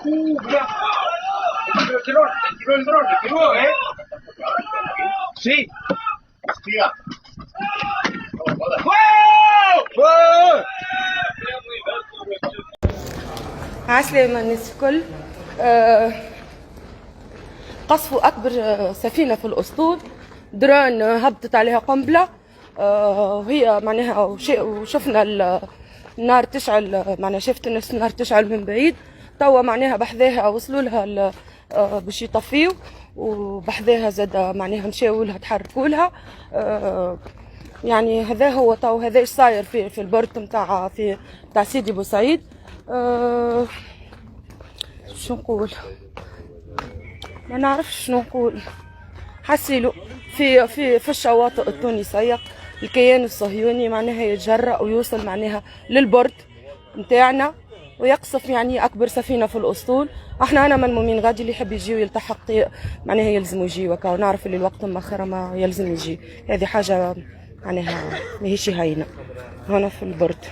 il drone, Sì. Stia. عسلامة الناس الكل. قصفوا أكبر سفينة في الأسطول، درون هبطت عليها قنبلة، وهي معناها وشفنا النار تشعل، معناها شفت الناس النار تشعل من بعيد. توا معناها بحذاها وصلوا لها باش يطفيو، وبحذاها زاد معناها مشاو لها تحركوا لها. يعني هذا هو تو هذا ايش صاير في البورت نتاع سيدي بوسعيد. شو نقول، ما نعرفش شنو نقول. حسيلو في الشواطئ التونسية الكيان الصهيوني معناها يتجرأ ويوصل معناها للبورت نتاعنا ويقصف يعني اكبر سفينه في الاسطول. احنا انا ملمومين غادي اللي يحب يجي ويلتحق معناها يلزم يجي، وكا ونعرف اللي الوقت مأخر ما يلزم يجي. هذه حاجه معناها ماهيش هينه هنا في البورت.